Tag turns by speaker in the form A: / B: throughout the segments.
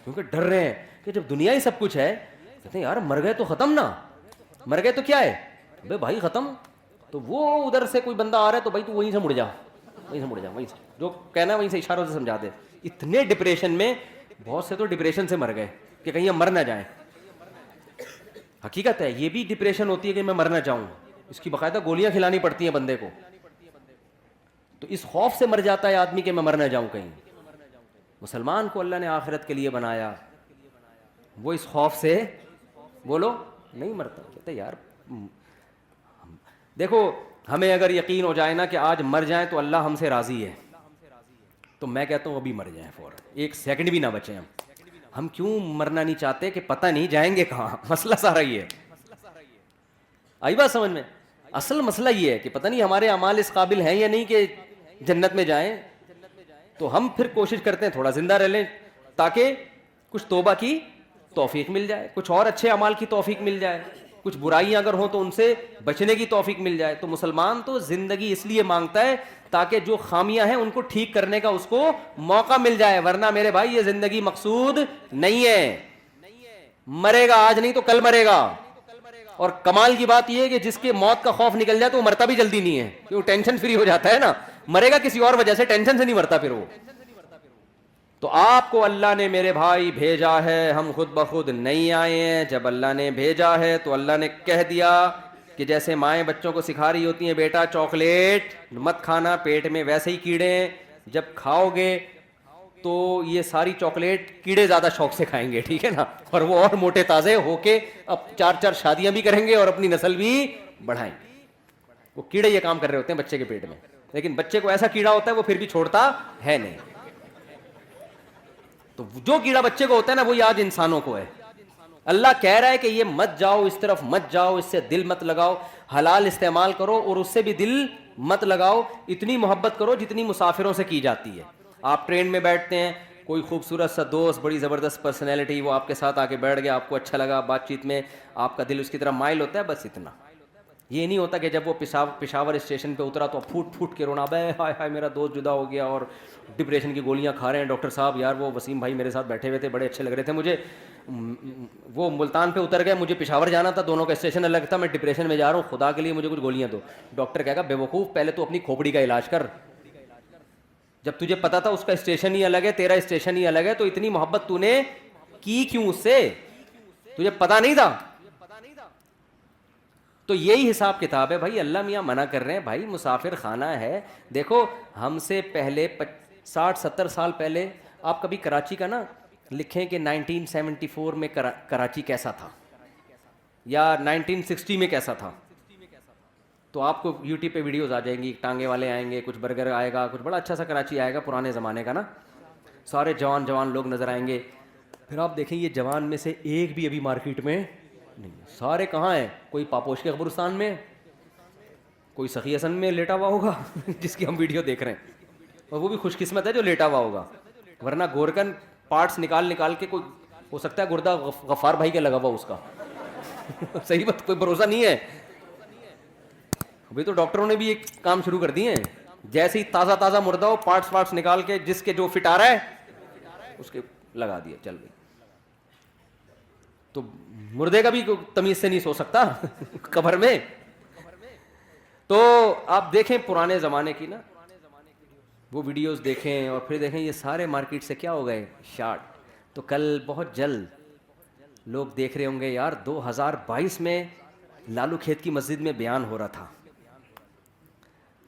A: کیونکہ ڈر رہے ہیں کہ جب دنیا ہی سب کچھ ہے، کہتے ہیں یار مر گئے تو ختم نا، مر گئے تو کیا ہے بے بھائی ختم. تو وہ ادھر سے کوئی بندہ آ رہا ہے تو بھائی تو وہیں سے مڑ جا، وہیں سے مڑ جا، وہیں سے جو کہنا ہے وہیں سے اشاروں سے سمجھا دے. اتنے ڈپریشن میں، بہت سے تو ڈپریشن سے مر گئے کہ کہیں ہم مر نہ جائیں. حقیقت ہے یہ بھی ڈپریشن ہوتی ہے کہ میں مر نہ جاؤں، اس کی باقاعدہ گولیاں کھلانی پڑتی ہیں بندے کو. تو اس خوف سے مر جاتا ہے آدمی کہ میں مر نہ جاؤں کہیں. مسلمان کو اللہ نے آخرت کے لیے بنایا، وہ اس خوف سے بولو نہیں مرتا. کہتے یار دیکھو ہمیں اگر یقین ہو جائے نا کہ آج مر جائیں تو اللہ ہم سے راضی ہے، تو میں کہتا ہوں ابھی مر جائیں فوراً، ایک سیکنڈ بھی نہ بچیں. ہم کیوں مرنا نہیں چاہتے کہ پتہ نہیں جائیں گے کہاں. مسئلہ سارا یہ ہے. آئی بات سمجھ میں؟ اصل مسئلہ یہ ہے کہ پتہ نہیں ہمارے اعمال اس قابل ہیں یا نہیں کہ جنت میں جائیں. تو ہم پھر کوشش کرتے ہیں تھوڑا زندہ رہ لیں تاکہ کچھ توبہ کی توفیق مل جائے، کچھ اور اچھے اعمال کی توفیق مل جائے، کچھ برائیاں اگر ہوں تو ان سے بچنے کی توفیق مل جائے. تو مسلمان تو زندگی اس لیے مانگتا ہے تاکہ جو خامیاں ہیں ان کو ٹھیک کرنے کا اس کو موقع مل جائے. ورنہ میرے بھائی یہ زندگی مقصود نہیں ہے. مرے گا آج نہیں تو کل مرے گا. اور کمال کی بات یہ ہے کہ جس کے موت کا خوف نکل جائے تو وہ مرتا بھی جلدی نہیں ہے، کہ وہ ٹینشن فری ہو جاتا ہے نا. مرے گا کسی اور وجہ سے، ٹینشن سے نہیں مرتا پھر وہ. تو آپ کو اللہ نے میرے بھائی بھیجا ہے، ہم خود بخود نہیں آئے ہیں. جب اللہ نے بھیجا ہے تو اللہ نے کہہ دیا کہ جیسے مائیں بچوں کو سکھا رہی ہوتی ہیں بیٹا چاکلیٹ مت کھانا، پیٹ میں ویسے ہی کیڑے ہیں، جب کھاؤ گے تو یہ ساری چاکلیٹ کیڑے زیادہ شوق سے کھائیں گے، ٹھیک ہے نا، اور وہ اور موٹے تازے ہو کے اب 4 شادیاں بھی کریں گے اور اپنی نسل بھی بڑھائیں گے. وہ کیڑے یہ کام کر رہے ہوتے ہیں بچے کے پیٹ میں، لیکن بچے کو ایسا کیڑا ہوتا ہے وہ پھر بھی چھوڑتا ہے نہیں. تو جو کیڑا بچے کو ہوتا ہے نا وہی آج انسانوں کو ہے. اللہ کہہ رہا ہے کہ یہ مت جاؤ، اس طرف مت جاؤ، اس سے دل مت لگاؤ، حلال استعمال کرو اور اس سے بھی دل مت لگاؤ. اتنی محبت کرو جتنی مسافروں سے کی جاتی ہے. آپ ٹرین میں بیٹھتے ہیں، کوئی خوبصورت سا دوست، بڑی زبردست پرسنالٹی، وہ آپ کے ساتھ آ کے بیٹھ گیا، آپ کو اچھا لگا، بات چیت میں آپ کا دل اس کی طرف مائل ہوتا ہے، بس اتنا. یہ نہیں ہوتا کہ جب وہ پشاور اسٹیشن پہ اترا تو پھوٹ پھوٹ کے رونا، بے ہائے ہائے میرا دوست جدا ہو گیا اور ڈپریشن کی گولیاں کھا رہے ہیں، ڈاکٹر صاحب یار وہ وسیم بھائی میرے ساتھ بیٹھے ہوئے تھے بڑے اچھے لگ رہے تھے مجھے، وہ ملتان پہ اتر گئے، مجھے پشاور جانا تھا، دونوں کا اسٹیشن الگ تھا، میں ڈپریشن میں جا رہا ہوں، خدا کے لیے مجھے کچھ گولیاں دو. ڈاکٹر کہے گا بے وقوف پہلے تو اپنی کھوپڑی کا علاج کر. جب تجھے پتا تھا اس کا اسٹیشن ہی الگ ہے، تیرا اسٹیشن ہی الگ ہے، تو اتنی محبت تو نے کی کیوں اس سے؟ تجھے پتا نہیں تھا؟ تو یہی حساب کتاب ہے بھائی. اللہ میاں منع کر رہے ہیں بھائی مسافر خانہ ہے. دیکھو ہم سے پہلے 60-70 سال پہلے آپ کبھی کراچی کا نا لکھیں کہ 1974 میں کراچی کیسا تھا یا 1960 میں کیسا تھا، تو آپ کو یوٹیوب پہ ویڈیوز آ جائیں گی، ٹانگے والے آئیں گے، کچھ برگر آئے گا، کچھ بڑا اچھا سا کراچی آئے گا پرانے زمانے کا نا، سارے جوان جوان لوگ نظر آئیں گے. پھر آپ دیکھیں یہ جوان میں سے ایک بھی ابھی مارکیٹ میں نہیں. سارے کہاں ہیں؟ کوئی پاپوش کے قبرستان میں، کوئی سخی حسن میں لیٹا ہوا ہوگا جس کی ہم ویڈیو دیکھ رہے ہیں، اور وہ بھی خوش قسمت ہے جو لیٹا ہوا ہوگا، ورنہ گورکن پارٹس نکال نکال کے کوئی ہو سکتا ہے گردہ غفار بھائی کے لگا ہوا اس کا صحیح بات، کوئی بھروسہ نہیں ہے. ابھی تو ڈاکٹروں نے بھی ایک کام شروع کر دیے ہیں، جیسے ہی تازہ تازہ مردہ ہو پارٹس نکال کے جس کے جو فٹ آ رہا ہے اس کے لگا دیا، چل گئی. تو مردے کا بھی تمیز سے نہیں سو سکتا قبر میں. تو آپ دیکھیں پرانے زمانے کی نا وہ ویڈیوز دیکھیں اور پھر دیکھیں یہ سارے مارکیٹ سے کیا ہو گئے شارٹ. تو کل بہت جلد لوگ دیکھ رہے ہوں گے یار 2022 میں لالو کھیت کی مسجد میں بیان ہو رہا تھا،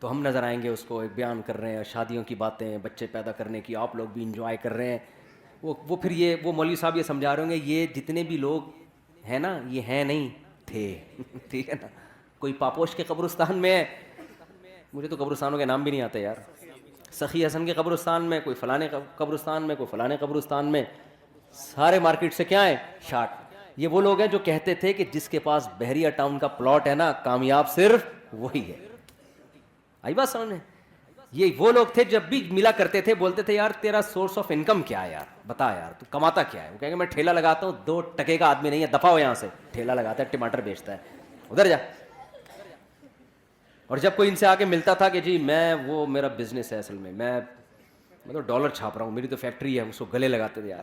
A: تو ہم نظر آئیں گے اس کو ایک بیان کر رہے ہیں، شادیوں کی باتیں، بچے پیدا کرنے کی، آپ لوگ بھی انجوائے کر رہے ہیں. وہ پھر یہ وہ مولوی صاحب یہ سمجھا رہے ہوں گے یہ جتنے بھی لوگ ہیں نا یہ ہیں نہیں تھے ٹھیک ہے نا. کوئی پاپوش کے قبرستان میں ہے، مجھے تو قبرستانوں کے نام بھی نہیں آتے یار، سخی حسن کے قبرستان میں، کوئی فلانے قبرستان میں، کوئی فلانے قبرستان میں، سارے مارکیٹ سے کیا ہیں شارٹ. یہ وہ لوگ ہیں جو کہتے تھے کہ جس کے پاس بحریہ ٹاؤن کا پلاٹ ہے نا کامیاب صرف وہی ہے. آئی بات سمجھ میں؟ یہ وہ لوگ تھے جب بھی ملا کرتے تھے بولتے تھے یار تیرا سورس آف انکم کیا ہے یار، بتا یار تو کماتا کیا ہے. وہ کہیں گے میں ٹھیلا لگاتا ہوں، 2 ٹکے کا آدمی نہیں ہے، دفع ہو یہاں سے، ٹھیلا لگاتا ہے ٹماٹر بیچتا ہے، ادھر جا. اور جب کوئی ان سے آ کے ملتا تھا کہ جی میں وہ میرا بزنس ہے اصل میں تو ڈالر چھاپ رہا ہوں، میری تو فیکٹری ہے، اس کو گلے لگاتے تھے یار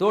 A: 2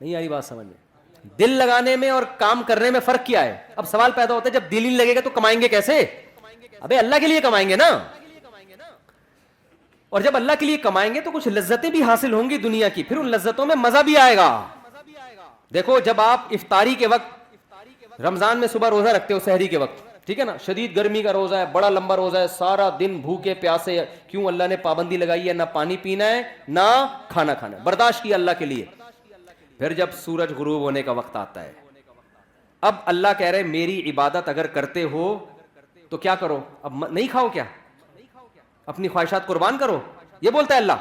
A: نہیں آئی بات سمجھ میں؟ دل لگانے میں اور کام کرنے میں فرق کیا ہے؟ اب سوال پیدا ہوتا ہے جب دل ہی لگے گا تو کمائیں گے کیسے؟ ابے اللہ کے لیے کمائیں گے نا، اور جب اللہ کے لیے کمائیں گے تو کچھ لذتیں بھی حاصل ہوں گی دنیا کی، پھر ان لذتوں میں مزہ بھی آئے گا۔ دیکھو جب آپ افطاری کے وقت رمضان میں صبح روزہ رکھتے ہو سحری کے وقت، ٹھیک ہے نا، شدید گرمی کا روزہ ہے، بڑا لمبا روزہ ہے، سارا دن بھوکے پیاسے، کیوں؟ اللہ نے پابندی لگائی ہے، نہ پانی پینا ہے نہ کھانا کھانا ہے، برداشت کیا اللہ کے لیے۔ پھر جب سورج غروب ہونے کا وقت آتا ہے، اب اللہ کہہ رہے میری عبادت اگر کرتے ہو تو کیا کرو؟ اب نہیں کھاؤ کیا؟ اپنی خواہشات قربان کرو، یہ بولتا ہے اللہ۔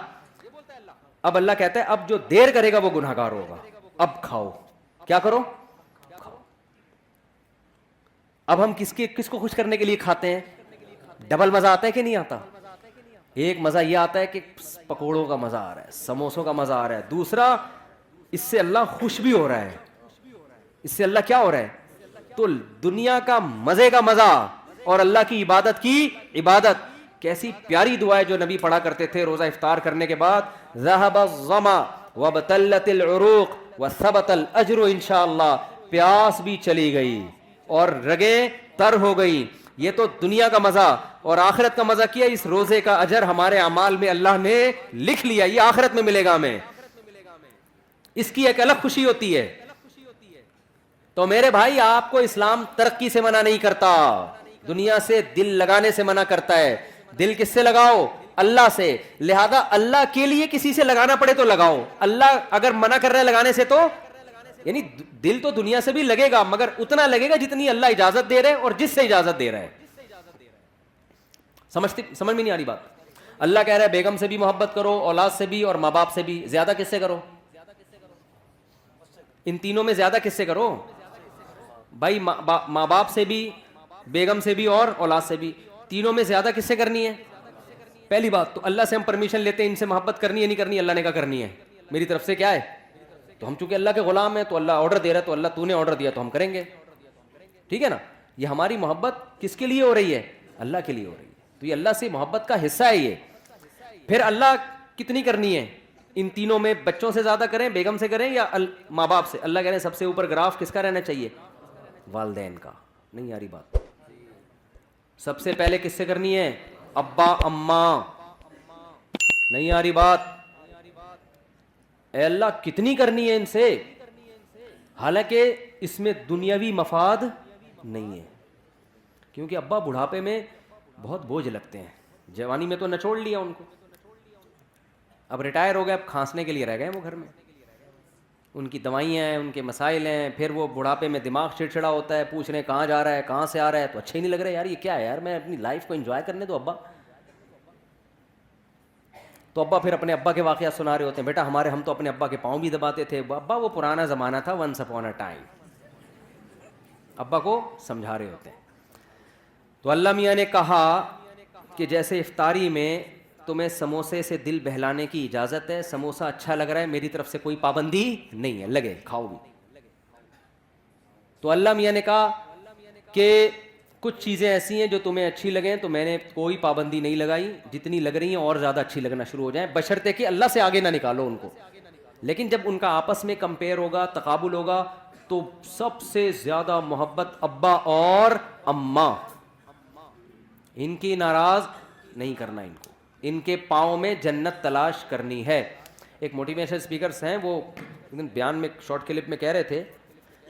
A: اب اللہ کہتا ہے اب جو دیر کرے گا وہ گناہگار ہوگا، اب کھاؤ، کیا کرو؟ کھاؤ۔ اب ہم کس کو خوش کرنے کے لیے کھاتے ہیں؟ ڈبل مزہ آتا ہے کہ نہیں آتا؟ ایک مزہ یہ آتا ہے کہ پکوڑوں کا مزہ آ رہا ہے، سموسوں کا مزہ آ رہا ہے، دوسرا اس سے اللہ خوش بھی ہو رہا ہے، اس سے اللہ کیا ہو رہا ہے؟ تو دنیا کا مزے کا مزہ اور اللہ کی عبادت کی عبادت۔ کیسی پیاری دعا ہے جو نبی پڑھا کرتے تھے روزہ افطار کرنے کے بعد، ذهب الظما وابتلت العروق وثبت الاجر انشاءاللہ، پیاس بھی چلی گئی اور رگیں تر ہو گئی۔ یہ تو دنیا کا مزہ، اور آخرت کا مزہ کیا؟ اس روزے کا اجر ہمارے اعمال میں اللہ نے لکھ لیا، یہ آخرت میں ملے گا ہمیں، اس کی ایک الگ خوشی ہوتی ہے۔ تو میرے بھائی آپ کو اسلام ترقی سے منع نہیں کرتا، دنیا سے دل لگانے سے منع کرتا ہے۔ دل کس سے لگاؤ؟ اللہ سے، لہذا اللہ کے لیے کسی سے لگانا پڑے تو لگاؤ۔ اللہ اگر منع کر رہا ہے لگانے سے تو یعنی دل تو دنیا سے بھی لگے گا مگر اتنا لگے گا جتنی اللہ اجازت دے رہے اور جس سے اجازت دے رہا ہے۔ سمجھ میں نہیں آ رہی بات؟ اللہ کہہ رہا ہے بیگم سے بھی محبت کرو، اولاد سے بھی اور ماں باپ سے بھی۔ زیادہ کس سے کرو؟ ان تینوں میں زیادہ کس سے کرو بھائی؟ ماں باپ سے بھی، بیگم سے بھی اور اولاد سے بھی۔ تینوں میں زیادہ کس سے کرنی ہے؟ پہلی بات تو اللہ سے ہم پرمیشن لیتے ہیں ان سے محبت کرنی ہے نہیں کرنی؟ اللہ نے کہا کرنی ہے، میری طرف سے کیا ہے؟ تو ہم چونکہ اللہ کے غلام ہیں تو اللہ آرڈر دے رہا ہے، تو اللہ تو نے آرڈر دیا تو ہم کریں گے، ٹھیک ہے نا؟ یہ ہماری محبت کس کے لیے ہو رہی ہے؟ اللہ کے لیے ہو رہی ہے، تو یہ اللہ سے محبت کا حصہ ہے یہ۔ پھر اللہ کتنی کرنی ہے؟ ان تینوں میں بچوں سے زیادہ کریں، بیگم سے کریں یا ماں باپ سے؟ اللہ کہہ رہے ہیں سب سے اوپر گراف کس کا رہنا چاہیے؟ والدین کا۔ نہیں آ رہی بات؟ سب سے پہلے کس سے کرنی ہے؟ ابا اماں۔ نہیں آ رہی بات؟ اے اللہ کتنی کرنی ہے ان سے؟ حالانکہ اس میں دنیاوی مفاد نہیں ہے، کیونکہ ابا بڑھاپے میں بہت بوجھ لگتے ہیں، جوانی میں تو نچوڑ لیا ان کو، اب ریٹائر ہو گئے، اب کھانسنے کے لیے رہ گئے وہ گھر میں، ان کی دوائیاں ہیں، ان کے مسائل ہیں، پھر وہ بڑھاپے میں دماغ چڑچڑا ہوتا ہے، پوچھ رہے ہیں کہاں جا رہا ہے، کہاں سے آ رہا ہے، تو اچھا ہی نہیں لگ رہا ہے، یار یہ کیا ہے یار، میں اپنی لائف کو انجوائے کرنے دو ابا۔ تو ابا پھر اپنے ابا کے واقعات سنا رہے ہوتے ہیں، بیٹا ہم تو اپنے ابا کے پاؤں بھی دباتے تھے، ابا وہ پرانا زمانہ تھا، ونس اپون اے ٹائم، ابا کو سمجھا رہے ہوتے ہیں۔ تو اللہ میاں نے کہا کہ جیسے افطاری میں تمہیں سموسے سے دل بہلانے کی اجازت ہے، سموسا اچھا لگ رہا ہے، میری طرف سے کوئی پابندی نہیں ہے، لگے کھاؤ بھی۔ تو اللہ میاں نے کہا کہ کچھ چیزیں ایسی ہیں جو تمہیں اچھی لگیں تو میں نے کوئی پابندی نہیں لگائی، جتنی لگ رہی ہیں اور زیادہ اچھی لگنا شروع ہو جائیں، بشرطے کہ اللہ سے آگے نہ نکالو ان کو۔ لیکن جب ان کا آپس میں کمپیئر ہوگا، تقابل ہوگا، تو سب سے زیادہ محبت ابا اور اماں، ان کی ناراض نہیں کرنا، ان کو ان کے پاؤں میں جنت تلاش کرنی ہے۔ ایک موٹیویشن اسپیکرس ہیں، وہ بیان میں شارٹ کلپ میں کہہ رہے تھے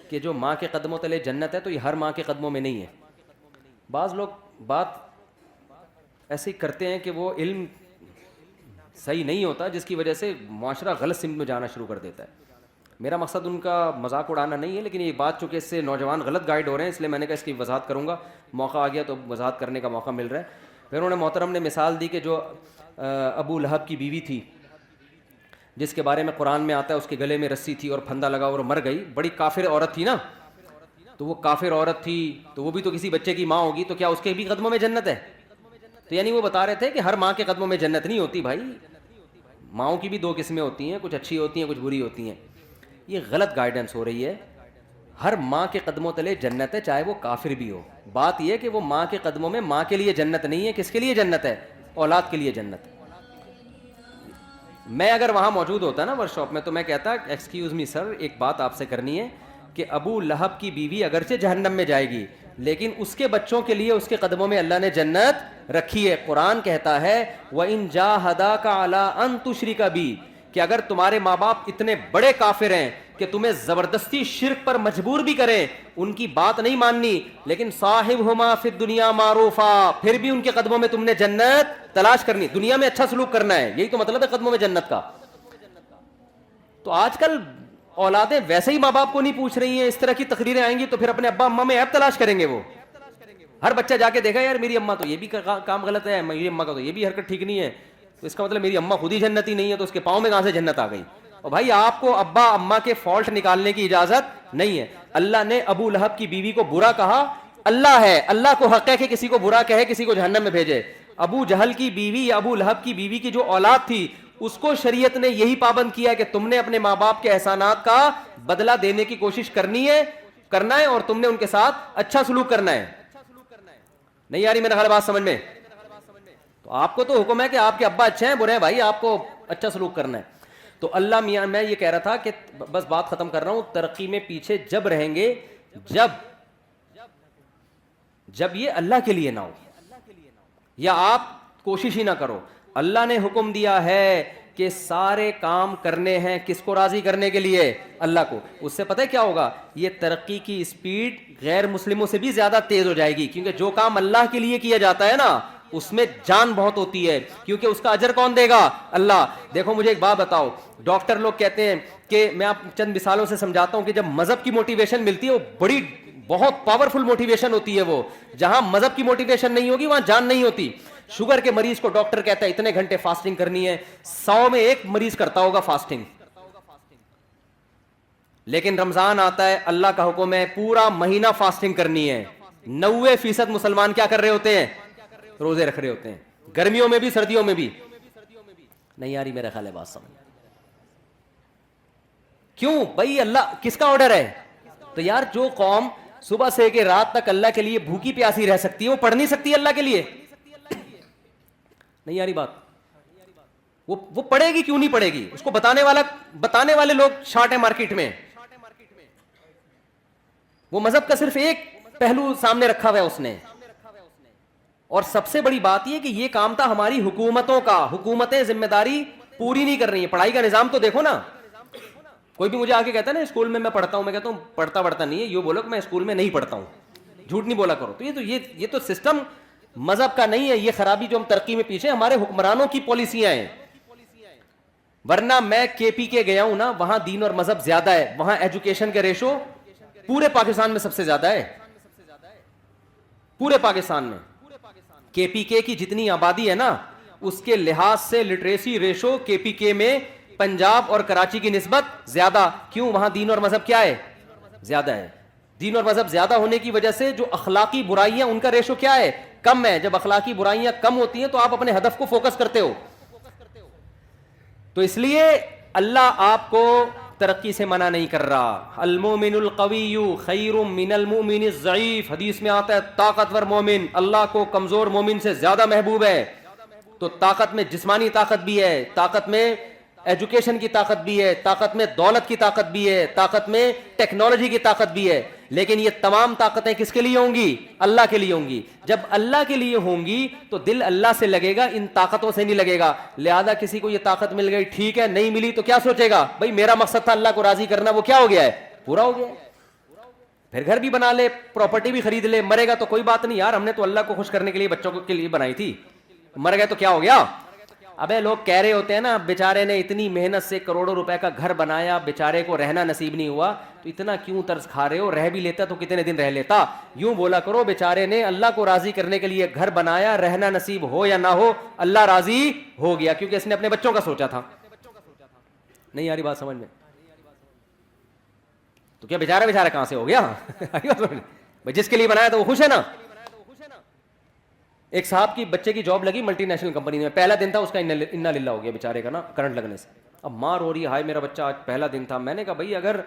A: کہ جو ماں کے قدموں تلے جنت ہے تو یہ ہر ماں کے قدموں میں نہیں ہے۔ بعض لوگ بات ایسے ہی کرتے ہیں کہ وہ علم صحیح نہیں ہوتا، جس کی وجہ سے معاشرہ غلط سمت میں جانا شروع کر دیتا ہے۔ میرا مقصد ان کا مذاق اڑانا نہیں ہے، لیکن یہ بات چونکہ اس سے نوجوان غلط گائیڈ ہو رہے ہیں، اس لیے میں نے کہا اس کی وضاحت کروں گا، موقع آ گیا تو وضاحت کرنے کا موقع مل رہا ہے۔ پھر انہوں نے محترم نے مثال دی کہ جو ابو لہب کی بیوی تھی، جس کے بارے میں قرآن میں آتا ہے اس کے گلے میں رسی تھی اور پھندا لگا اور مر گئی، بڑی کافر عورت تھی نا، تو وہ کافر عورت تھی تو وہ بھی تو کسی بچے کی ماں ہوگی، تو کیا اس کے بھی قدموں میں جنت ہے؟ تو یعنی وہ بتا رہے تھے کہ ہر ماں کے قدموں میں جنت نہیں ہوتی بھائی، ماؤں کی بھی دو قسمیں ہوتی ہیں، کچھ اچھی ہوتی ہیں کچھ بری ہوتی ہیں۔ یہ غلط گائیڈنس ہو رہی ہے، ہر ماں کے قدموں تلے جنت ہے، چاہے وہ کافر بھی ہو۔ بات یہ کہ وہ ماں کے قدموں میں ماں کے لیے جنت نہیں ہے، کس کے لیے جنت ہے؟ اولاد کے لیے جنت ہے۔ میں اگر وہاں موجود ہوتا نا ورک شاپ میں تو میں کہتا ایکسکیوز می سر ایک بات آپ سے کرنی ہے کہ ابو لہب کی بیوی اگرچہ جہنم میں جائے گی لیکن اس کے بچوں کے لیے اس کے قدموں میں اللہ نے جنت رکھی ہے. قرآن کہتا ہے وَإِن جَاهَدَاكَ عَلَىٰ أَن تُشْرِكَ بِي کہ اگر تمہارے ماں باپ اتنے بڑے کافر ہیں کہ تمہیں زبردستی شرک پر مجبور بھی کریں, ان کی بات نہیں ماننی, لیکن صاحبہما فی الدنیا معروفا, پھر بھی ان کے قدموں میں تم نے جنت تلاش کرنی, دنیا میں اچھا سلوک کرنا ہے, یہی تو مطلب ہے قدموں میں جنت کا. تو آج کل اولادیں ویسے ہی ماں باپ کو نہیں پوچھ رہی ہیں, اس طرح کی تقریریں آئیں گی تو پھر اپنے ابا اماں میں عیب تلاش کریں گے. وہ ہر بچہ جا کے دیکھا یار میری اماں تو یہ بھی کام غلط ہے, میری اماں کا تو یہ بھی حرکت ٹھیک نہیں ہے, تو اس کا مطلب میری اماں خود ہی جنتی نہیں ہے, تو اس کے پاؤں میں کہاں سے جنت آ گئی. اور بھائی آپ کو ابا اماں کے فالٹ نکالنے کی اجازت نہیں ہے. اللہ نے ابو لہب کی بیوی کو برا کہا, اللہ ہے, اللہ کو حق ہے کہ کسی کو برا کہے, کسی کو جہنم میں بھیجے. ابو جہل کی بیوی یا ابو لہب کی بیوی کی جو اولاد تھی اس کو شریعت نے یہی پابند کیا کہ تم نے اپنے ماں باپ کے احسانات کا بدلہ دینے کی کوشش کرنا ہے اور تم نے ان کے ساتھ اچھا سلوک کرنا ہے. نہیں آ رہی میرا خیال بات سمجھ میں؟ تو آپ کو تو حکم ہے کہ آپ کے ابا اچھے ہیں برے ہیں, بھائی آپ کو اچھا سلوک کرنا ہے. تو اللہ میاں میں یہ کہہ رہا تھا کہ بس بات ختم کر رہا ہوں, ترقی میں پیچھے جب رہیں گے جب یہ اللہ کے لیے نہ ہو یا آپ کوشش ہی نہ کرو. اللہ نے حکم دیا ہے کہ سارے کام کرنے ہیں کس کو راضی کرنے کے لیے, اللہ کو. اس سے پتہ ہے کیا ہوگا, یہ ترقی کی اسپیڈ غیر مسلموں سے بھی زیادہ تیز ہو جائے گی, کیونکہ جو کام اللہ کے لیے کیا جاتا ہے نا اس میں جان بہت ہوتی ہے, کیونکہ اس کا اجر کون دے گا؟ اللہ. دیکھو مجھے ایک بات بتاؤ, ڈاکٹر لوگ کہتے ہیں کہ میں آپ چند مثالوں سے سمجھاتا ہوں کہ جب مذہب کی موٹیویشن ملتی ہے وہ بہت پاورفل موٹیویشن ہوتی ہے. وہ جہاں مذہب کی موٹیویشن نہیں ہوگی وہاں جان نہیں ہوتی. شوگر کے مریض کو ڈاکٹر کہتا ہے اتنے گھنٹے فاسٹنگ کرنی ہے, 100 میں ایک مریض کرتا ہوگا فاسٹنگ, لیکن رمضان آتا ہے اللہ کا حکم ہے پورا مہینہ فاسٹنگ کرنی ہے. 90% مسلمان کیا کر رہے ہوتے ہیں؟ روزے رکھ رہے ہوتے ہیں, گرمیوں میں بھی سردیوں میں بھی. نہیں آ رہی میرا خیال ہے بات سمجھ؟ کیوں بھائی؟ اللہ کس کا آرڈر ہے؟ تو یار جو قوم صبح سے کہ رات تک اللہ کے لیے بھوکی پیاسی رہ سکتی ہے وہ پڑھ نہیں سکتی اللہ کے لیے؟ نہیں آ رہی بات؟ وہ پڑھے گی کیوں نہیں پڑھے گی؟ اس کو بتانے والے لوگ شارٹ ہیں مارکیٹ میں. وہ مذہب کا صرف ایک پہلو سامنے رکھا ہوا ہے اس نے. اور سب سے بڑی بات یہ کہ یہ کام تھا ہماری حکومتوں کا, حکومتیں ذمہ داری پوری نہیں کر رہی ہیں. پڑھائی کا نظام تو دیکھو نا, کوئی بھی مجھے آ کے کہتا ہے نا اسکول میں پڑھتا ہوں, میں کہتا ہوں پڑھتا نہیں ہے, یہ بولو کہ میں اسکول میں نہیں پڑھتا ہوں, جھوٹ نہیں بولا کرو. تو یہ تو سسٹم مذہب کا نہیں ہے, یہ خرابی جو ہم ترقی میں پیچھے ہمارے حکمرانوں کی پالیسیاں ہیں. ورنہ میں کے پی کے گیا ہوں نا, وہاں دین اور مذہب زیادہ ہے, وہاں ایجوکیشن کے ریشو پورے پاکستان میں سب سے زیادہ ہے, پورے پاکستان میں. کے پی کے کی جتنی آبادی ہے نا اس کے لحاظ سے لٹریسی ریشو کے پی کے میں پنجاب اور کراچی کی نسبت زیادہ. کیوں؟ وہاں دین اور مذہب کیا ہے؟ زیادہ ہے. دین اور مذہب زیادہ ہونے کی وجہ سے جو اخلاقی برائیاں ان کا ریشو کیا ہے؟ کم ہے. جب اخلاقی برائیاں کم ہوتی ہیں تو آپ اپنے ہدف کو فوکس کرتے ہو. تو اس لیے اللہ آپ کو ترقی سے منع نہیں کر رہا. المومن القوی خیر من المؤمن الضعیف, حدیث میں آتا ہے طاقتور مومن اللہ کو کمزور مومن سے زیادہ محبوب ہے. تو طاقت میں جسمانی طاقت بھی ہے, طاقت میں ایجوکیشن کی طاقت بھی ہے, طاقت میں دولت کی طاقت بھی ہے, طاقت میں ٹیکنالوجی کی طاقت بھی ہے. لیکن یہ تمام طاقتیں کس کے لیے ہوں گی؟ اللہ کے لیے ہوں گی. جب اللہ کے لیے ہوں گی تو دل اللہ سے لگے گا, ان طاقتوں سے نہیں لگے گا. لہذا کسی کو یہ طاقت مل گئی ٹھیک ہے, نہیں ملی تو کیا سوچے گا؟ بھائی میرا مقصد تھا اللہ کو راضی کرنا, وہ کیا ہو گیا ہے؟ پورا ہو گیا. پھر گھر بھی بنا لے, پراپرٹی بھی خرید لے, مرے گا تو کوئی بات نہیں یار, ہم نے تو اللہ کو خوش کرنے کے لیے بچوں کے لیے بنائی تھی, مر گئے تو کیا ہو گیا؟ ابے لوگ کہہ رہے ہوتے ہیں نا بیچارے نے اتنی محنت سے کروڑوں روپے کا گھر بنایا, بیچارے کو رہنا نصیب نہیں ہوا, تو اتنا کیوں طرز کھا رہے ہو؟ رہ بھی لیتا تو کتنے دن رہ لیتا. یوں بولا کرو بیچارے نے اللہ کو راضی کرنے کے لیے گھر بنایا, رہنا نصیب ہو یا نہ ہو اللہ راضی ہو گیا, کیونکہ اس نے اپنے بچوں کا سوچا تھا. نہیں آ رہی بات سمجھ میں؟ تو کیا بیچارہ کہاں سے ہو گیا؟ جس کے لیے بنایا تو وہ خوش ہے نا. ایک صاحب کی بچے کی جاب لگی ملٹی نیشنل کمپنی میں, پہلا دن تھا اس کا انا للہ ہو گیا بیچارے کا نا کرنٹ لگنے سے. اب مار ہو رہی ہے, ہائے میرا بچہ آج پہلا دن تھا. میں نے کہا بھائی اگر